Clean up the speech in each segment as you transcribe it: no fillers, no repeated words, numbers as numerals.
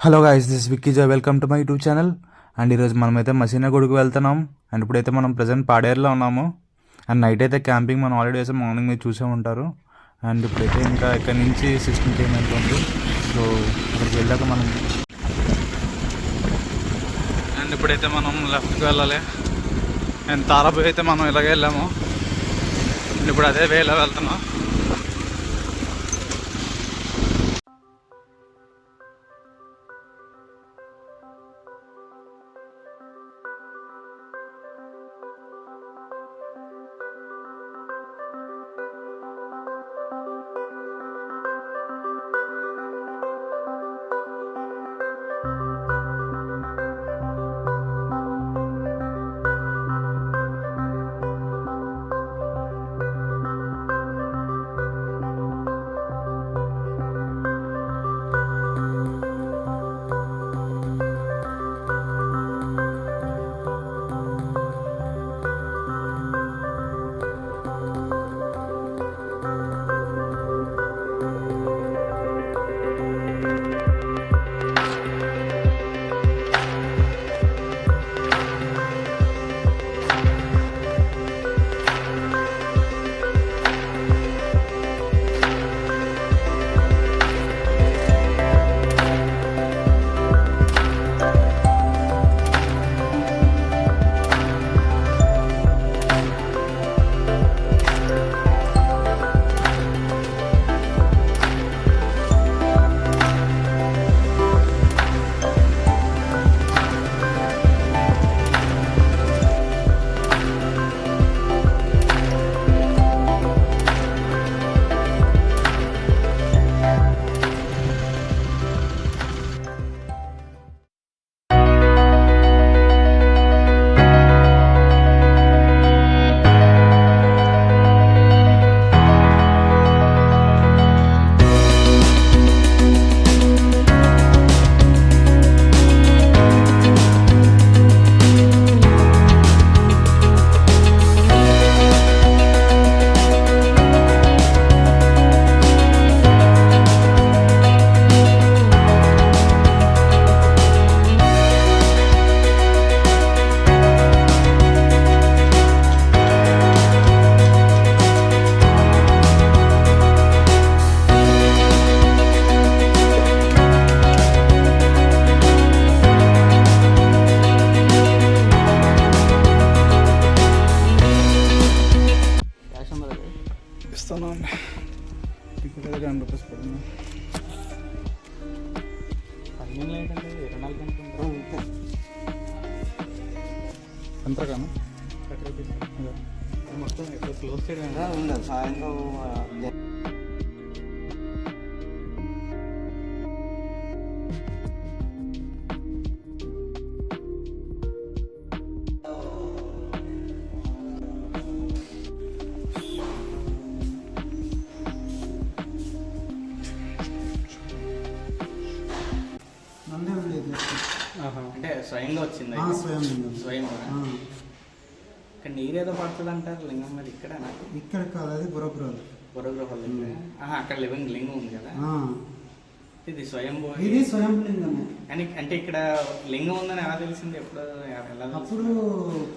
Hello guys, this Vicky Joy. Welcome to my YouTube channel. And ఈరోజు మనమైతే మసీనాగూడకు వెళ్తున్నాం. And ఇప్పుడైతే మనం ప్రజెంట్ పాడేరులో ఉన్నాము. అండ్ నైట్ అయితే క్యాంపింగ్ మనం ఆల్రెడీ వేసాం, మార్నింగ్ మీరు చూసే ఉంటారు. అండ్ ఇప్పుడైతే ఇంకా ఇక్కడ నుంచి 16 km ఉంది. సో అక్కడికి వెళ్ళాక మనం అండ్ ఇప్పుడైతే మనం లెఫ్ట్కి వెళ్ళాలి. అండ్ తారాపు అయితే మనం ఇలాగే వెళ్ళాము. అండ్ ఇప్పుడు అదే వేలో వెళ్తున్నాం. ఇస్తున్నాను ఇక్కడ 10 రూపీస్ పడుతుంది. ఎంతగానో మొత్తం క్లోజ్ చేయడం సాయంత్రం అంటే స్వయంగా వచ్చింది. స్వయంగా ఇక్కడ నీరేదో పడుతుంది అంటారు. లింగం మరి ఇక్కడ కాదు, అది బురగృహాలు. అక్కడ లింగం ఉంది కదా, ఇది స్వయం లింగమే. అంటే ఇక్కడ లింగం ఉందని ఎలా తెలిసింది? ఎప్పుడు అప్పుడు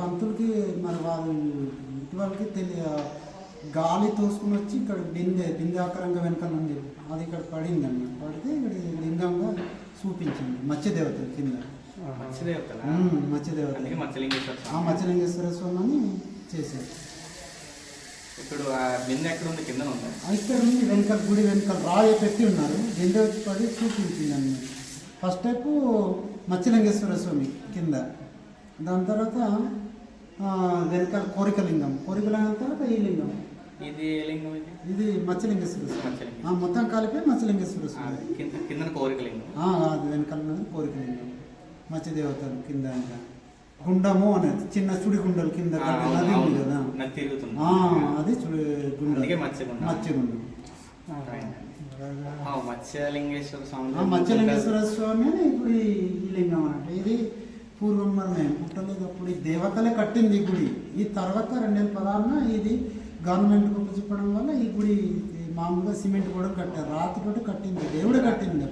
పంతులకి మరి వాళ్ళు ఇంటి వాళ్ళకి గాలి తోసుకుని వచ్చి ఇక్కడ బిందె ఆకారంగా వెనకాల ఉంది, అది ఇక్కడ పడింది అన్నమాట. పడితే ఇక్కడ లింగంగా చూపించింది. మత్స్యదేవతలు కింద మత్స్యలింగేశ్వర స్వామి అని చేశారు. ఇప్పుడు బిందె ఎక్కడ ఉంది? కింద ఉంది. ఇక్కడ ఉంది, వెనకాల గుడి వెనకాల రాయి పెట్టి ఉన్నారు. బిందె వచ్చి పడి చూపించింది అన్నమాట. ఫస్ట్ టైప్ మత్స్యలింగేశ్వర స్వామి కింద, దాని తర్వాత వెనకాల కోరికలింగం తర్వాత ఈ లింగం. ఇది మత్స్యలింగేశ్వర స్వామి. మొత్తం కలిపి మత్స్యలింగేశ్వర స్వామి. కింద కోరికలింగం, అది వెనకాల కోరికలింగం. మత్స్యదేవతలు కింద గుండము అనేది చిన్న చుడి గుండలు కింద నది ఉంది కదా, అది చుడి గుండం, మత్స్యగుండం. మత్స్యలింగేశ్వర స్వామి అని ఇప్పుడు ఈ లింగం అంటే ఇది పూర్వం మనం పుట్టలేదు. అప్పుడు ఈ దేవతలే కట్టింది ఈ గుడి. ఈ తర్వాత 2016 ఇది గవర్నమెంట్ గొప్ప చెప్పడం వల్ల ఈ గుడి మామూలుగా సిమెంట్ కూడా కట్టారు, రాతితోటి కట్టింది, దేవుడే కట్టింది.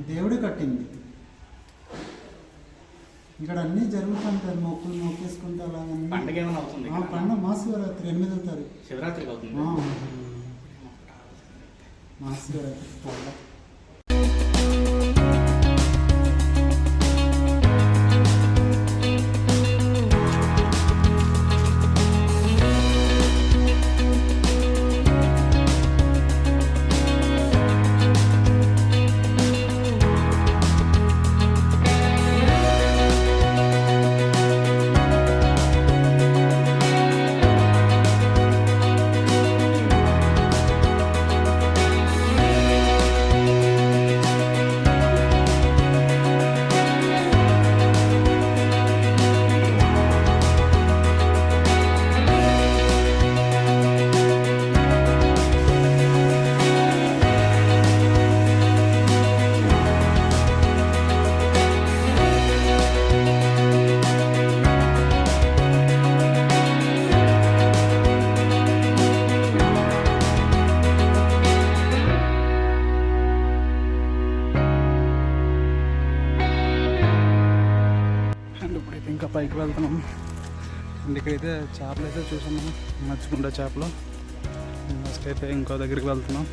దేవుడే కట్టింది. ఇక్కడ అన్నీ జరుగుతుంటాయి, మొక్కులు మొక్కేసుకుంటే అలాగన్నీ. పండగ ఏమైనా అవుతుంది పండుగ మహాశివరాత్రి 8వ తారీఖు. శివరాత్రికి అవుతుంది. మహాశివరాత్రి. అండ్ ఇప్పుడైతే ఇంకా పైకి వెళ్తున్నాం. అండ్ ఇక్కడైతే చేపలు అయితే చూసాము, మర్చిపోండా చేపలు. నెక్స్ట్ అయితే ఇంకో దగ్గరికి వెళ్తున్నాం.